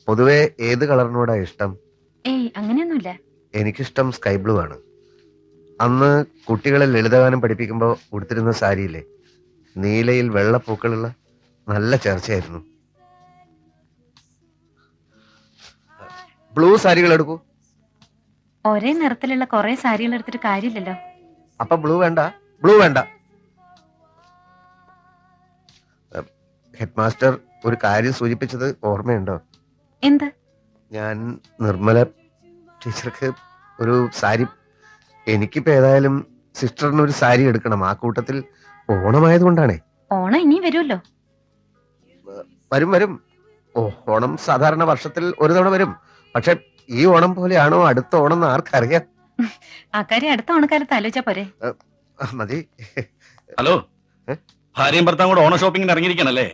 പൊതുവെ ഏത് കളറിനോടാ ഇഷ്ടം? ഏയ് അങ്ങനെയൊന്നുമില്ല. എനിക്കിഷ്ടം സ്കൈ ബ്ലൂ ആണ്. അന്ന് കുട്ടികളെ ലളിതഗാനം പഠിപ്പിക്കുമ്പോൾ ഉടുത്തിരുന്ന സാരിയില്ലേ, നീലയിൽ വെള്ളപ്പൂക്കളുള്ള, നല്ല ചർച്ചയായിരുന്നു. ബ്ലൂ സാരികൾ എടുക്കൂ. ഒരേ നിറത്തിലുള്ള കുറെ സാരികൾ എടുത്തിട്ട് കാര്യമില്ലല്ലോ. അപ്പൊ ബ്ലൂ വേണ്ട, ബ്ലൂ വേണ്ട. ഹെഡ് മാസ്റ്റർ ഒരു കാര്യം സൂചിപ്പിച്ചത് ഓർമ്മയുണ്ടോ? എന്ത്? ഞാൻ നിർമ്മല ടീച്ചർക്ക് ഒരു സാരി, എനിക്കിപ്പോ ഏതായാലും സിസ്റ്ററിന് ഒരു സാരി എടുക്കണം. ആ കൂട്ടത്തിൽ ഓണമായതുകൊണ്ടാണേ. ഓണം ഇനി വരുമല്ലോ. വരും വരും. ഓണം സാധാരണ വർഷത്തിൽ ഒരു തവണ വരും. പക്ഷെ ഈ ഓണം പോലെയാണോ അടുത്ത ഓണം എന്ന് ആർക്കറിയാം. ആ കാര്യം അടുത്ത ഓണക്കാലത്ത് ആലോചിച്ചാ പോരെ. മതി. ഹലോ, ഭാര്യയും ഭർത്താവും കൂടെ ഓണ ഷോപ്പിങ്ങിന് ഇറങ്ങിയിരിക്കണല്ലേ?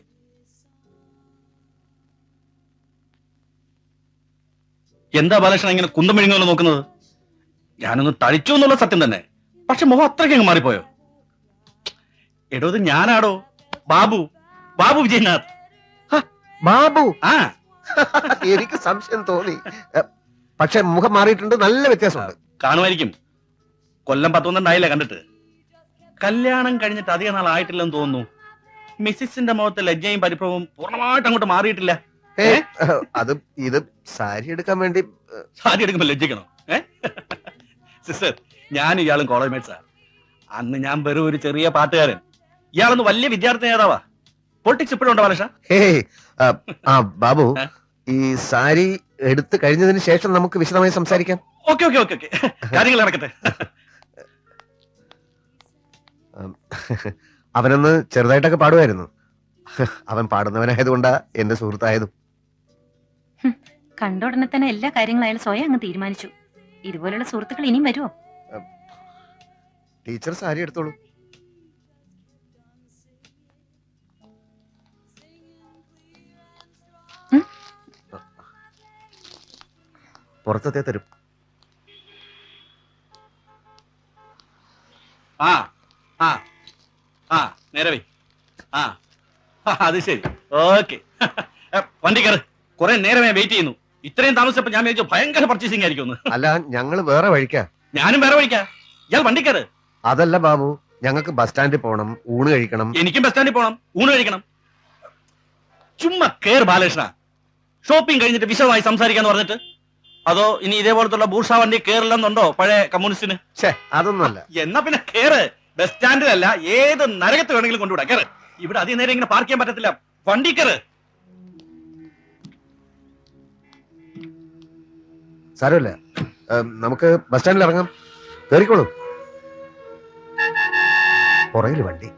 എന്താ ബാലകൃഷ്ണൻ ഇങ്ങനെ കുന്തം മെഴുങ്ങുന്നു നോക്കുന്നത്? ഞാനൊന്ന് തളിച്ചു എന്നുള്ള സത്യം തന്നെ, പക്ഷെ മുഖം അത്രയ്ക്ക് അങ്ങ് മാറിപ്പോയോ? എടോ, ഇത് ഞാനാടോ, ബാബു, ബാബു വിജയനാഥ്. ബാബു? ആ, എനിക്ക് സംശയം തോന്നി. പക്ഷെ മുഖം മാറിയിട്ടുണ്ട്, നല്ല വ്യത്യാസമുണ്ട്. കാണുമായിരിക്കും. കൊല്ലം 11 കണ്ടിട്ട്. കല്യാണം കഴിഞ്ഞിട്ട് അധിക നാൾ ആയിട്ടില്ലെന്ന് തോന്നുന്നു. മിസ്സിന്റെ മുഖത്ത് ലജ്ജയും പരിഭവവും പൂർണ്ണമായിട്ട് അങ്ങോട്ട് മാറിയിട്ടില്ല. അത് ഇത് സാരി എടുക്കാൻ വേണ്ടി. സാരി എടുക്കുമ്പോ ലജ്ജിക്കണോ? സിസ്റ്റർ, ഞാനും ഇയാളും കോളേജ് മേറ്റ്സാ. അന്ന് ഞാൻ വെറും ഒരു ചെറിയ പാട്ടുകാരൻ, ഇയാളൊന്ന് വലിയ വിദ്യാർത്ഥി നേതാവാ. പൊളിറ്റിക്സ് ഇപ്പോഴും ഉണ്ടോ ബാലകൃഷ്ണ? ബാബു, ഈ സാരി എടുത്തു കഴിഞ്ഞതിന് ശേഷം നമുക്ക് വിശദമായി സംസാരിക്കാം. ഓക്കെ ഓക്കെ ഓക്കെ ഓക്കെ, കാര്യങ്ങൾ നടക്കട്ടെ. അവനൊന്ന് ചെറുതായിട്ടൊക്കെ പാടുമായിരുന്നു. അവൻ പാടുന്നവനായതുകൊണ്ടാ എന്റെ സുഹൃത്തായതും. കണ്ട ഉടനെ തന്നെ എല്ലാ കാര്യങ്ങളും അയാൾ സ്വയം അങ്ങ് തീരുമാനിച്ചു. ഇതുപോലുള്ള സുഹൃത്തുക്കൾ ഇനിയും വരുമോ? ടീച്ചർ സാരി എടുത്തോളൂ. പുറത്തത്തെ തരും. ആ ആ ആ നേരെ വൈ. ആ, അത് ശരി, ഓക്കെ. വണ്ടി കയറ്, കുറെ നേരമേ വെയിറ്റ് ചെയ്യുന്നു. ഇത്രയും താമസിച്ചപ്പോ ഞാൻ വിചാരിച്ചു ഭയങ്കര പർച്ചേസിംഗ് ആയിരിക്കും. അല്ല, ഞങ്ങള് വേറെ വഴിക്കാ. ഞാനും വേറെ വഴിക്കാ. ഇയാൾ വണ്ടി കയറ്. അതല്ല ബാബു, ഞങ്ങൾക്ക് ബസ് സ്റ്റാൻഡിൽ പോകണം, ഊണ് കഴിക്കണം. എനിക്കും ബസ് സ്റ്റാൻഡിൽ പോകണം, ഊണ് കഴിക്കണം. ചുമ്മാ കേറ് ബാലകൃഷ്ണ. ഷോപ്പിംഗ് കഴിഞ്ഞിട്ട് വിശദമായി സംസാരിക്കാന്ന് പറഞ്ഞിട്ട്. അതോ ഇനി ഇതേപോലത്തുള്ള ബൂർഷ വണ്ടി കേറില്ലെന്നുണ്ടോ പഴയ കമ്മ്യൂണിസ്റ്റിന്? അതൊന്നുമല്ല. എന്നാ പിന്നെ കേറ്. ബസ് സ്റ്റാൻഡിലല്ല, ഏത് നരകത്ത് വേണമെങ്കിലും കൊണ്ടുവിടാ. കേറ്. ഇവിടെ അധികം നേരം ഇങ്ങനെ പാർക്ക് ചെയ്യാൻ പറ്റത്തില്ല. വണ്ടി കയറ്. സാരമില്ല, നമുക്ക് ബസ് സ്റ്റാൻഡിൽ ഇറങ്ങാം. കേറിക്കോളൂ. പുറകില് വണ്ടി.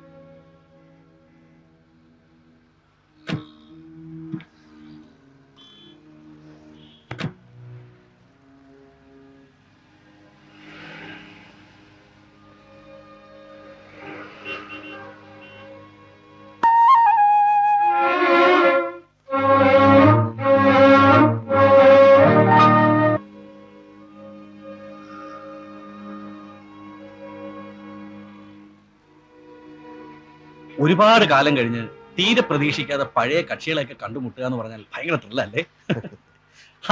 ഒരുപാട് കാലം കഴിഞ്ഞ് തീരെ പ്രതീക്ഷിക്കാതെ പഴയ കക്ഷികളെയൊക്കെ കണ്ടുമുട്ടുക എന്ന് പറഞ്ഞാൽ ഭയങ്കര ത്രില്ലല്ലേ?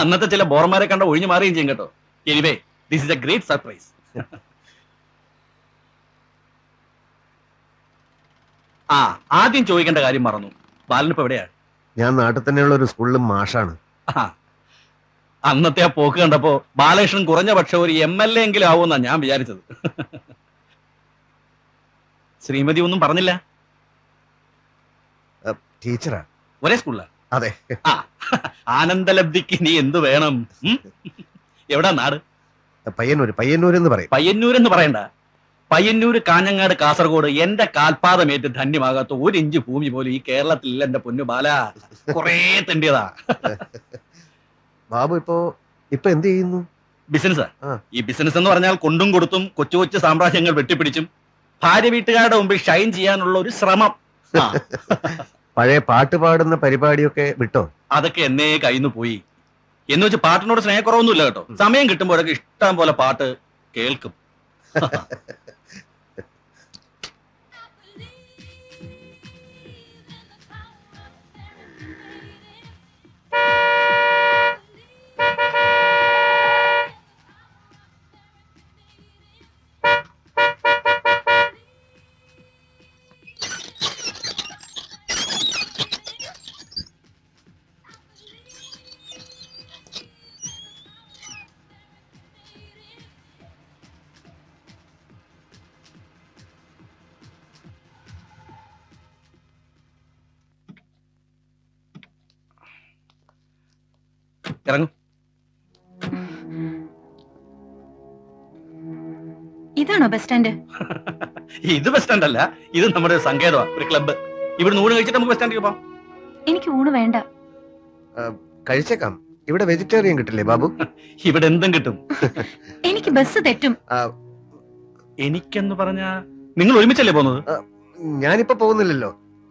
അന്നത്തെ ചില ബോർമാരെ കണ്ട ഒഴിഞ്ഞു മാറുകയും ചെയ്യും കേട്ടോ. Anyway, this is A great surprise. ആ, ആദ്യം ചോദിക്കേണ്ട കാര്യം മറന്നു. ബാലനിപ്പോ എവിടെയാണ്? ഞാൻ നാട്ടിൽ തന്നെയുള്ള ഒരു സ്കൂളിലും മാഷാണ്. അന്നത്തെ ആ പോക്ക് കണ്ടപ്പോ ബാലകൃഷ്ണൻ കുറഞ്ഞ പക്ഷം ഒരു MLA എങ്കിലും ആവുമെന്നാ ഞാൻ വിചാരിച്ചത്. ശ്രീമതി ഒന്നും പറഞ്ഞില്ല? ടീച്ചറാ. ഒരേ സ്കൂളിലാ? അതെ. ആ, ആനന്ദലബ്ധിക്ക് നീ എന്ത് വേണം? എവിടാ നാട്? പയ്യന്നൂർ എന്ന് പറയും. പയ്യന്നൂർ എന്ന് പറയണ്ട. പയ്യന്നൂര്, കാഞ്ഞങ്ങാട്, കാസർഗോഡ് എന്റെ കാൽപാദമേറ്റ് ധന്യമാകാത്ത ഒരു ഇഞ്ച് ഭൂമി പോലും ഈ കേരളത്തിൽ എന്റെ പൊന്നു ബാല കൊറേ തെണ്ടിയതാ. ബാബു ഇപ്പൊ എന്ത് ചെയ്യുന്നു? ബിസിനസ്. ഈ ബിസിനസ് എന്ന് പറഞ്ഞാൽ കൊണ്ടും കൊടുത്തും കൊച്ചു കൊച്ചു സാമ്രാജ്യങ്ങൾ വെട്ടിപ്പിടിച്ചും ഭാര്യ വീട്ടുകാരുടെ മുമ്പിൽ ഷൈൻ ചെയ്യാനുള്ള ഒരു ശ്രമം. പഴയ പാട്ട് പാടുന്ന പരിപാടിയൊക്കെ വിട്ടോ? അതൊക്കെ എന്നേ കയ്യിന്ന് പോയി. എന്ന് വെച്ച് പാട്ടിനോട് സ്നേഹക്കുറവൊന്നുമില്ല കേട്ടോ. സമയം കിട്ടുമ്പോഴൊക്കെ ഇഷ്ടം പോലെ പാട്ട് കേൾക്കും. ഇറങ്ങൂ. ഇതാണോ ബസ് സ്റ്റാൻഡ്? ഇത് ബസ് സ്റ്റാൻഡ് അല്ല, ഇത് നമ്മുടെ സങ്കേതമാണ്, ഒരു ക്ലബ്ബ്. ഇവിടെ ഊണ് കഴിച്ചിട്ട് നമുക്ക് ബസ് സ്റ്റാൻഡിൽ പോവാം. എനിക്ക് ഊണ് വേണ്ട. കഴിച്ചേക്കാം. ഇവിടെ വെജിറ്റേറിയൻ കിട്ടില്ലേ ബാബു? ഇവിടെ എന്തും കിട്ടും. എനിക്ക് ബസ് തെറ്റും. എനിക്കെന്ന് പറഞ്ഞ നിങ്ങൾ ഒരുമിച്ചല്ലേ പോകുന്നത്? ഞാനിപ്പോ പോകുന്നില്ലല്ലോ.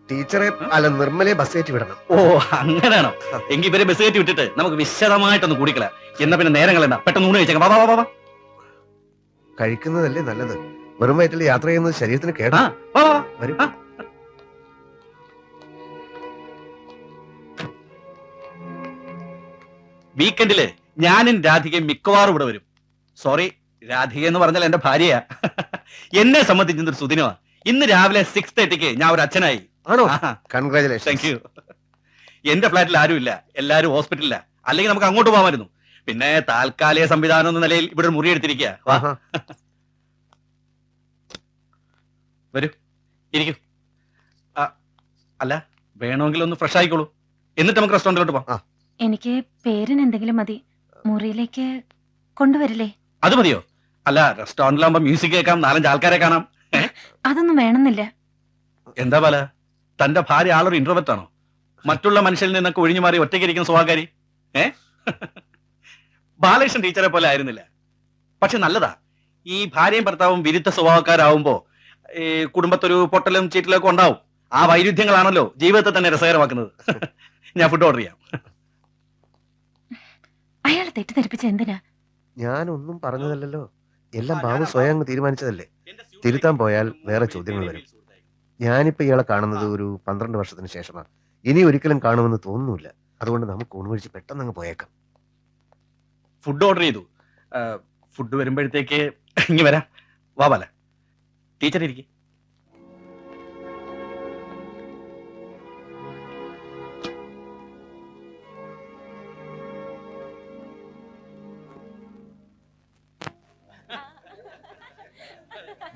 ടീച്ചറെ അല്ല നിർമ്മലയെ ബസ് കയറ്റി വിടണം. ഓ അങ്ങനെയാണോ? എങ്കിൽ ഇവരെ ബസ് കയറ്റി വിട്ടിട്ട് നമുക്ക് വിശദമായിട്ടൊന്ന് കൂടിക്കള. എന്നാ പിന്നെ നേരം കളയണ്ട, പെട്ടെന്ന് ഊണ് കഴിച്ചേക്കാം. വാ വാ വാ. കഴിക്കുന്നതല്ലേ നല്ലത്. വെറും വയറ്റിൽ യാത്ര ചെയ്യുന്നത് ശരീരത്തിന് കേടാ. വരും. വീക്കെൻഡില് ഞാനും രാധികയും മിക്കവാറും ഇവിടെ വരും. സോറി, രാധിക എന്ന് പറഞ്ഞാൽ എന്റെ ഭാര്യയാ. എന്നെ സംബന്ധിച്ചൊരു സുദിനമാ. ഇന്ന് രാവിലെ 6:30 ഞാൻ ഒരു അച്ഛനായി. ആണോ? കൺഗ്രാചുലേഷൻ. Thank you. എന്റെ ഫ്ലാറ്റിൽ ആരുമില്ല, എല്ലാരും ഹോസ്പിറ്റലില്ല. അല്ലെങ്കിൽ നമുക്ക് അങ്ങോട്ട് പോകാമായിരുന്നു. പിന്നെ താൽക്കാലിക സംവിധാനം എന്ന നിലയിൽ ഇവിടെ ഒരു മുറി എടുത്തിരിക്കുക. വരൂ, ഇരിക്കൂ. അല്ല, വേണമെങ്കിൽ ഒന്ന് ഫ്രഷ് ആയിക്കോളൂ, എന്നിട്ട് നമുക്ക് റെസ്റ്റോറന്റിലോട്ട് പോവാം. എനിക്ക് പേരിന് എന്തെങ്കിലും മതി. മുറിയിലേക്ക് കൊണ്ടുവരില്ലേ? അത് മതിയോ? അല്ല, റെസ്റ്റോറന്റിലാകുമ്പോ മ്യൂസിക് കേൾക്കാം, 4-5 ആൾക്കാരെ കാണാം. അതൊന്നും വേണമെന്നില്ല. എന്താ പല, തന്റെ ഭാര്യ ആളൊരു ഇന്റർവെറ്റ് ആണോ? മറ്റുള്ള മനുഷ്യരിൽ നിന്നൊക്കെ ഒഴിഞ്ഞു മാറി ഒറ്റയ്ക്കിരിക്കുന്ന സ്വഭാവക്കാരി. ബാലകൃഷ്ണൻ ടീച്ചറെ പോലെ ആയിരുന്നില്ല. പക്ഷെ നല്ലതാ, ഈ ഭാര്യയും ഭർത്താവും വിരുദ്ധ സ്വഭാവക്കാരാവുമ്പോ ഈ കുടുംബത്തൊരു പൊട്ടലും ചീറ്റലും ഒക്കെ ഉണ്ടാവും. ആ വൈരുദ്ധ്യങ്ങളാണല്ലോ ജീവിതത്തെ തന്നെ രസകരമാക്കുന്നത്. ഞാൻ ഫുഡ് ഓർഡർ ചെയ്യാം. അയാൾ തെറ്റിദ്ധരിപ്പിച്ച എന്തിനാ? ഞാനൊന്നും പറഞ്ഞതല്ലോ. എല്ലാം ബാബു സ്വയം അങ്ങ് തീരുമാനിച്ചതല്ലേ. തിരുത്താൻ പോയാൽ വേറെ ചോദ്യങ്ങൾ വരും. ഞാനിപ്പോ ഇയാളെ കാണുന്നത് ഒരു 12 വർഷത്തിന് ശേഷമാണ്. ഇനി ഒരിക്കലും കാണുമെന്ന് തോന്നുന്നില്ല. അതുകൊണ്ട് നമുക്ക് ഊണ് കഴിച്ച് പെട്ടെന്ന് അങ്ങ് പോയേക്കാം. ഫുഡ് ഓർഡർ ചെയ്തു. ഫുഡ് വരുമ്പോഴത്തേക്ക് ഇങ്ങ് വരാം. വാ ബാല, ടീച്ചർ ഇരിക്കും.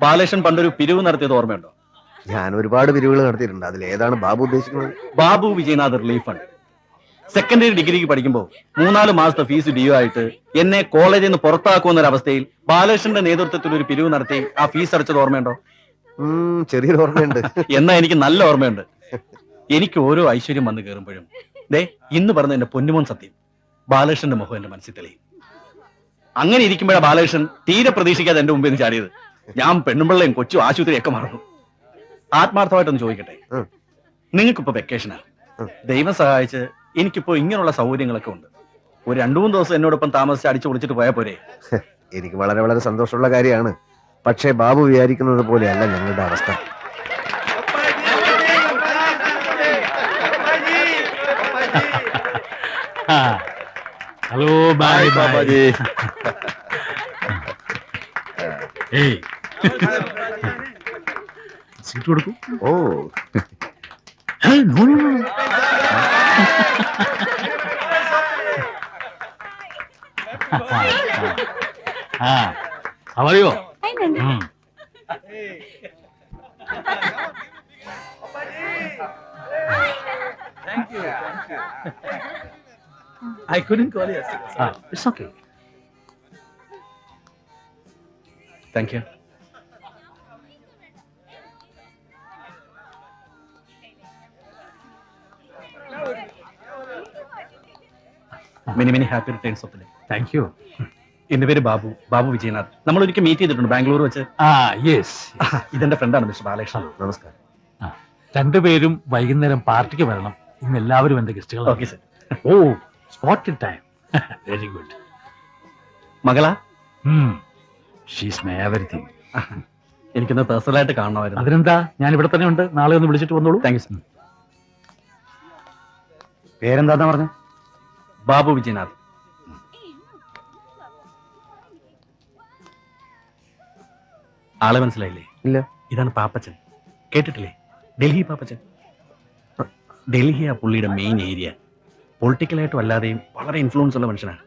ബാലകൃഷ്ണൻ പണ്ടൊരു പിരിവ് നടത്തിയത് ഓർമ്മയുണ്ടോ? ഞാൻ ഒരുപാട് പിരിവുകൾ നടത്തിയിട്ടുണ്ട്. അതിൽ ഏതാണ് ബാബു ഉദ്ദേശിക്കുന്നത്? Babu Vijayanath relief fund. Secondary ഡിഗ്രിക്ക് പഠിക്കുമ്പോൾ 3-4 മാസത്തെ ഫീസ് ഡ്യൂ ആയിട്ട് എന്നെ കോളേജിൽ നിന്ന് പുറത്താക്കുമെന്നൊരവസ്ഥയിൽ ബാലകൃഷ്ണന്റെ നേതൃത്വത്തിൽ ഒരു പിരിവ് നടത്തി ആ ഫീസ് അടച്ചത് ഓർമ്മയുണ്ടോ? ചെറിയൊരു ഓർമ്മയുണ്ട്. എന്നാ എനിക്ക് നല്ല ഓർമ്മയുണ്ട്. എനിക്ക് ഓരോ ഐശ്വര്യം വന്നു കയറുമ്പോഴും ഇന്ന് പറഞ്ഞ എന്റെ പൊന്നുമോൻ സത്യം, ബാലകൃഷ്ണന്റെ മുഖം എന്റെ മനസ്സിൽ തെളിയും. അങ്ങനെ ഇരിക്കുമ്പോഴാണ് ബാലകൃഷ്ണൻ തീരെ പ്രതീക്ഷിക്കാതെ എന്റെ മുമ്പിൽ നിന്ന് ചാടിയത്. ഞാൻ പെണ്ണുമ്പിള്ളയും കൊച്ചു ആശുപത്രിയൊക്കെ മറന്നു. ആത്മാർത്ഥമായിട്ടൊന്ന് ചോദിക്കട്ടെ, നിങ്ങൾക്കിപ്പോ വെക്കേഷനാ. ദൈവം സഹായിച്ച് എനിക്കിപ്പോ ഇങ്ങനെയുള്ള സൗകര്യങ്ങളൊക്കെ ഉണ്ട്. ഒരു 2-3 ദിവസം എന്നോടൊപ്പം താമസിച്ച് അടിച്ചു പൊളിച്ചിട്ട് പോയാൽ പോരെ? എനിക്ക് വളരെ വളരെ സന്തോഷമുള്ള കാര്യമാണ്. പക്ഷേ ബാബു വിചാരിക്കുന്നത് പോലെയല്ല ഞങ്ങളുടെ അവസ്ഥ. Hello, bye bye. സീറ്റ് കൊടുക്കും. ഓ, അവയോ I couldn't call you. It's okay. Thank you. Many happy returns of the day. Thank you. എന്റെ പേര് ബാബു, ബാബു വിജയനാഥ്. നമ്മൾ ഒരിക്കൽ മീറ്റ് ചെയ്തിട്ടുണ്ട് ബാംഗ്ലൂർ വെച്ച്. യെസ്. ഇതെന്റെ ഫ്രണ്ടാണ് മിസ്റ്റർ ബാലകൃഷ്ണൻ. നമസ്കാരം. രണ്ടുപേരും വൈകുന്നേരം പാർട്ടിക്ക് വരണം. ഇന്ന് എല്ലാവരും എന്റെ ഗസ്റ്റുകളാണ്. Okay sir. Oh, spotted time. Very good. മകളാ? She's my everything. എനിക്കൊന്ന് പേഴ്സണലായിട്ട് കാണണമായിരുന്നു. അതിനെന്താ, ഞാൻ ഇവിടെ തന്നെ ഉണ്ട്. നാളെ ഒന്ന് വിളിച്ചിട്ട് വന്നോളൂ. Thank you sir. പേരെന്താ പറഞ്ഞു? ബാബു വിജയനാഥ്. ആളെ മനസ്സിലായില്ലേ? ഇല്ല. ഇതാണ് പാപ്പച്ചൻ. കേട്ടിട്ടില്ലേ? ഡൽഹി പാപ്പച്ചൻ. ഡൽഹി ആ പുള്ളിയുടെ മെയിൻ ഏരിയ. പൊളിറ്റിക്കലായിട്ടും അല്ലാതെയും വളരെ ഇൻഫ്ലുവൻസ് ഉള്ള മനുഷ്യനാണ്.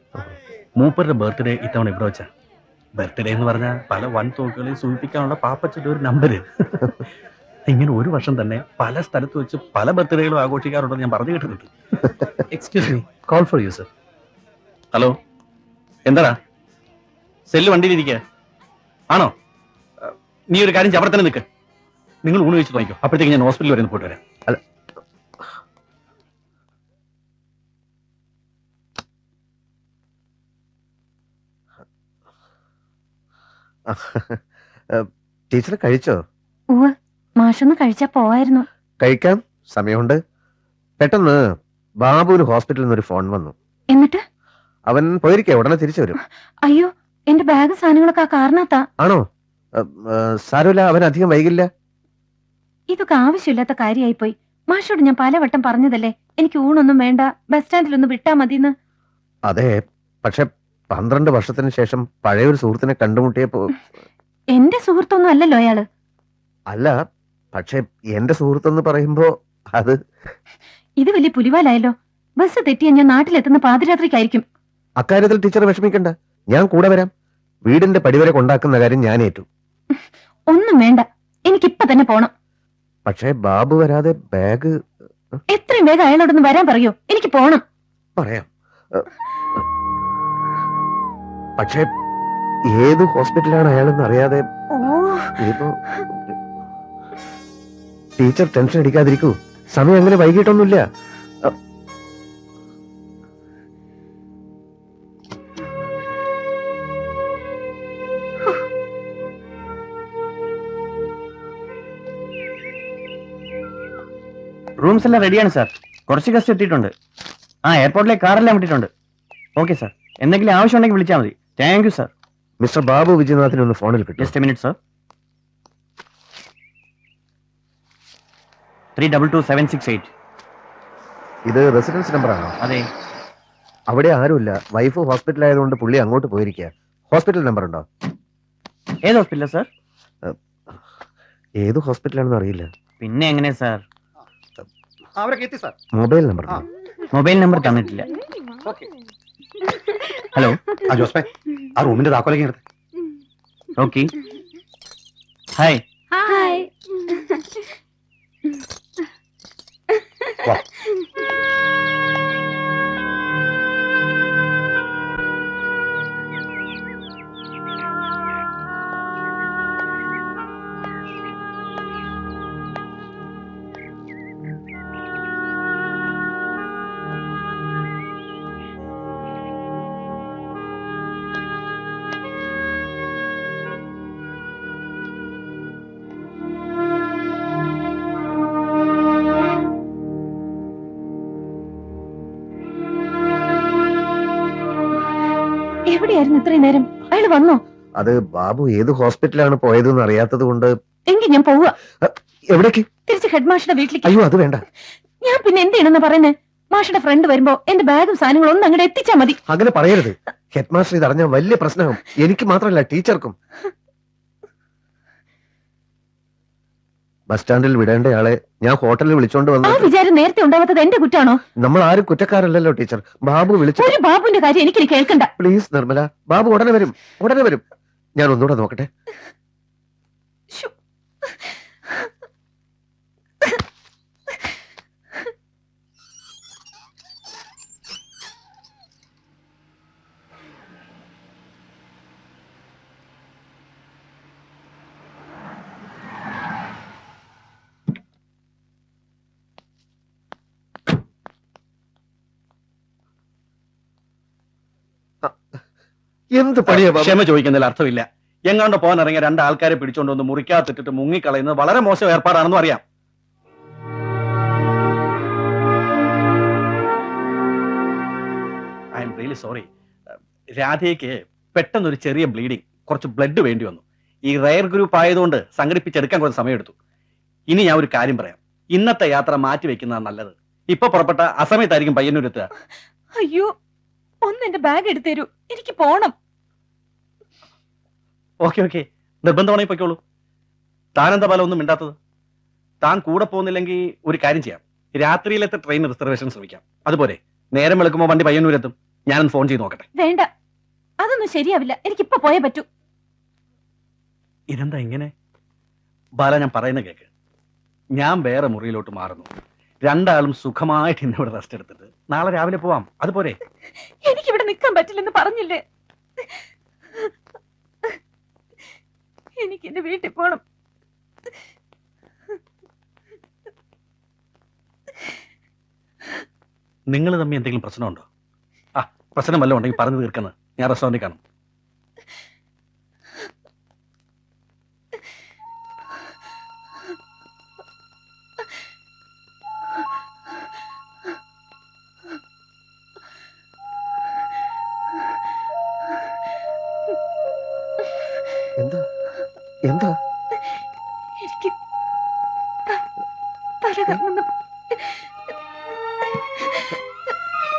മൂപ്പരുടെ ബർത്ത്ഡേ ഇത്തവണ ഇവിടെ വെച്ചാ. ബർത്ത്ഡേ എന്ന് പറഞ്ഞാൽ പല വൻ തോക്കുകളെയും സൂചിപ്പിക്കാനുള്ള പാപ്പച്ചന്റെ ഒരു നമ്പര്. ഇങ്ങനെ ഒരു വർഷം തന്നെ പല സ്ഥലത്ത് വെച്ച് പല ബർത്ത്ഡേകളും ആഘോഷിക്കാറുണ്ടെന്ന് ഞാൻ പറഞ്ഞു കേട്ടിട്ടുണ്ട്. Excuse me, call for you sir. Hello, എന്താടാ? സെല്ല് വണ്ടിയിലിരിക്കുക ആണോ? നീ ഒരു കാര്യം അവിടെ തന്നെ നിൽക്ക്. നിങ്ങൾ ഊണ് കഴിച്ച് നോക്കിക്കോ. അപ്പോഴത്തേക്ക് ഞാൻ ഹോസ്പിറ്റലിൽ വരെ ഒന്ന് പോയിട്ട് വരാം. അല്ല, ടീച്ചർ കഴിച്ചോ? ഉവ്വ്, മാഷൊന്ന് കഴിച്ചാ പോവായിരുന്നു. കഴിക്കാം, സമയമുണ്ട്. പെട്ടെന്ന് ബാബുവിന് ഹോസ്പിറ്റലിൽ നിന്ന് ഒരു ഫോൺ വന്നു. എന്നിട്ട്? അവൻ പോയിരിക്കേ, ഉടനെ തിരിച്ചു വരും. അയ്യോ, എന്റെ ബാഗ് സാധനങ്ങളൊക്കെ ആ കാറിനകത്താ. ആണോ? സാരമില്ല, അവൻ അധികം വൈകില്ല. ഇതൊക്കെ ആവശ്യമില്ലാത്ത കാര്യമായി പോയി. മാഷോട് ഞാൻ പലവട്ടം പറഞ്ഞതല്ലേ എനിക്ക് ഊണൊന്നും വേണ്ട, ബസ് സ്റ്റാൻഡിലൊന്ന് വിട്ടാ മതിന്ന്. അതെ, പക്ഷെ 12 വർഷത്തിന് ശേഷം പഴയൊരു സുഹൃത്തിനെ കണ്ടുമുട്ടിയപ്പോ. എന്റെ സുഹൃത്തൊന്നും അല്ലല്ലോ അയാള്. അല്ല, പക്ഷെ എന്റെ സുഹൃത്തെന്ന് പറയുമ്പോ അത്. ഇത് വലിയ പുലിവാലായല്ലോ. ബസ് തെറ്റിയാ ഞാൻ നാട്ടിലെത്തുന്ന പാതിരാത്രിക്കായിരിക്കും. അക്കാര്യത്തിൽ ടീച്ചർ വിഷമിക്കണ്ട, ഞാൻ കൂടെ വരാം. വീടിന്റെ പടിവരെ കൊണ്ടാക്കുന്ന കാര്യം ഞാൻ ഏറ്റു. ഒന്നും വേണ്ട, എനിക്കിപ്പൊ തന്നെ പോണം. പക്ഷേ ബാബു വരാതെ ബാഗ്. എത്രയും വേഗം അയാളോടൊന്ന് വരാൻ പറയോ, എനിക്ക് പോണം. പറയാം, പക്ഷേ ഏത് ഹോസ്പിറ്റലാണ് അയാളെന്ന് അറിയാതെ. ഓ, ഇപ്പോ ടീച്ചർ ടെൻഷൻ അടിക്കാതിരിക്കൂ. സമയം അങ്ങനെ വൈകിട്ടൊന്നുമില്ല. റൂംസ് എല്ലാം റെഡിയാണ് സാർ. കുറച്ച് ഗസ്റ്റ് എത്തിയിട്ടുണ്ട്. എയർപോർട്ടിലെ കാറെല്ലാം വിട്ടിട്ടുണ്ട്. ഓക്കെ സാർ, എന്തെങ്കിലും ആവശ്യം ഉണ്ടെങ്കിൽ വിളിച്ചാൽ മതി. Thank you sir. Mister Babu വിജയനാഥിനെ ഒന്ന് ഫോണിൽ കിട്ടും. Just a minute sir. 322768. ഇത് റെസിഡൻസ് നമ്പർ ആണോ? അതെ. അവിടെ ആരുമില്ല. വൈഫ് ഹോസ്പിറ്റൽ ആയതുകൊണ്ട് പുള്ളി അങ്ങോട്ട് പോയിരിക്കുക. ഹോസ്പിറ്റൽ നമ്പർ ഉണ്ടോ? ഏത് ഹോസ്പിറ്റലാ സാർ? ഏത് ഹോസ്പിറ്റലാണെന്ന് അറിയില്ല. പിന്നെ എങ്ങനെ sir? Mobile number. Mobile number തന്നിട്ടില്ല. ഹലോ ജോസ്പേ, ആ റൂമിന്റെ താക്കോലേക്ക് എടുത്ത്. ഓക്കെ. ഹായ്. ഹായ്. എവിടെയായിരുന്നു ഇത്രയും നേരം? അയാൾ വന്നോ? അത് ബാബു ഏത് ഹോസ്പിറ്റലാണ് പോയതെന്ന് അറിയാത്തത് കൊണ്ട്. എങ്കിൽ ഞാൻ പോവുക. എവിടേക്ക്? തിരിച്ച് ഹെഡ് മാഷിന്റെ വീട്ടിലേക്ക്. അയ്യോ, അത് വേണ്ട. ഞാൻ പിന്നെ എന്ത് ചെയ്യണമെന്ന് പറയുന്നേ? മാഷിന്റെ ഫ്രണ്ട് വരുമ്പോ എന്റെ ബാഗും സാധനങ്ങളും ഒന്നും അങ്ങോട്ട് എത്തിച്ചാ മതി. അങ്ങനെ പറയരുത്. ഹെഡ് മാസ്റ്റർ ഇത് അറിഞ്ഞാൽ വലിയ പ്രശ്നമാകും. എനിക്ക് മാത്രമല്ല, ടീച്ചർക്കും. ബസ് സ്റ്റാൻഡിൽ വിടേണ്ടയാളെ ഞാൻ ഹോട്ടലിൽ വിളിച്ചോണ്ട് ആ വന്നു. വിചാരം നേരത്തെ ഉണ്ടാവാത്തത് എന്റെ കുറ്റാണോ? നമ്മൾ ആരും കുറ്റക്കാരല്ലല്ലോ ടീച്ചർ. ബാബു വിളിച്ചു. ഒരു ബാബുവിന്റെ കാര്യം എനിക്കിനി കേൾക്കണ്ട. പ്ലീസ് നിർമ്മല, ബാബു ഉടനെ വരും, ഉടനെ വരും. ഞാൻ ഒന്നുകൂടെ നോക്കട്ടെ. ശ്ശോ. എന്ത് പണിയാ ബാബു? ക്ഷമ ചോദിക്കുന്നതിൽ അർത്ഥമില്ല. എങ്ങാണ്ട് പോകാൻ ഇറങ്ങിയ 2 ആൾക്കാരെ പിടിച്ചോണ്ട് വന്ന് മുറിക്കാത്തിട്ടിട്ട് മുങ്ങിക്കളയുന്നത് വളരെ മോശം ഏർപ്പാടാണെന്നും അറിയാം. I am really sorry. രാധയ്ക്ക് പെട്ടെന്നൊരു ചെറിയ ബ്ലീഡിങ്, കുറച്ച് ബ്ലഡ് വേണ്ടി വന്നു. ഈ റയർ ഗ്രൂപ്പ് ആയതുകൊണ്ട് സംഘടിപ്പിച്ചെടുക്കാൻ കുറച്ച് സമയമെടുത്തു. ഇനി ഞാൻ ഒരു കാര്യം പറയാം. ഇന്നത്തെ യാത്ര മാറ്റി വെക്കുന്നതാണ് നല്ലത്. ഇപ്പൊ പുറപ്പെട്ട അസമയത്തായിരിക്കും പയ്യന്നൂരെത്തുക. അയ്യോ, ഒന്ന് എന്റെ ബാഗ് എടുത്തു തരൂ, എനിക്ക് പോണം. ഓക്കെ ഓക്കെ, നിർബന്ധമാണെങ്കിൽ പൊയ്ക്കോളൂ. താനെന്താ പല ഒന്നും മിണ്ടാത്തത്? താൻ കൂടെ പോകുന്നില്ലെങ്കിൽ ഒരു കാര്യം ചെയ്യാം. രാത്രിയിലത്തെ ട്രെയിൻ റിസർവേഷൻ ശ്രമിക്കാം. അതുപോലെ നേരം വെളുക്കുമ്പോൾ വണ്ടി പയ്യന്നൂരെത്തും. ഞാനൊന്ന് ഫോൺ ചെയ്ത് നോക്കട്ടെ. വേണ്ട, അതൊന്നും ശരിയാവില്ല. എനിക്കിപ്പോ പോയേ പറ്റൂ. ഇതെന്താ ഇങ്ങനെ? ബാല, ഞാൻ പറയുന്ന കേക്ക്. ഞാൻ വേറെ മുറിയിലോട്ട് മാറുന്നു. രണ്ടാളും സുഖമായിട്ട് ഇന്നിവിടെ റെസ്റ്റ് എടുത്തിട്ട് നാളെ രാവിലെ പോവാം അതുപോലെ. എനിക്കിവിടെ നിൽക്കാൻ പറ്റില്ലെന്ന് പറഞ്ഞില്ലേ? എനിക്ക് എന്റെ വീട്ടിൽ പോണം. നിങ്ങൾ തമ്മിൽ എന്തെങ്കിലും പ്രശ്നമുണ്ടോ? ആ, പ്രശ്നം വല്ലതും ഉണ്ടെങ്കിൽ പറഞ്ഞു തീർക്കുന്നത്. ഞാൻ റെസ്റ്റോറൻറ്റിൽ കാണും. എന്താ എന്താ എനിക്ക് തല കറങ്ങുന്നു.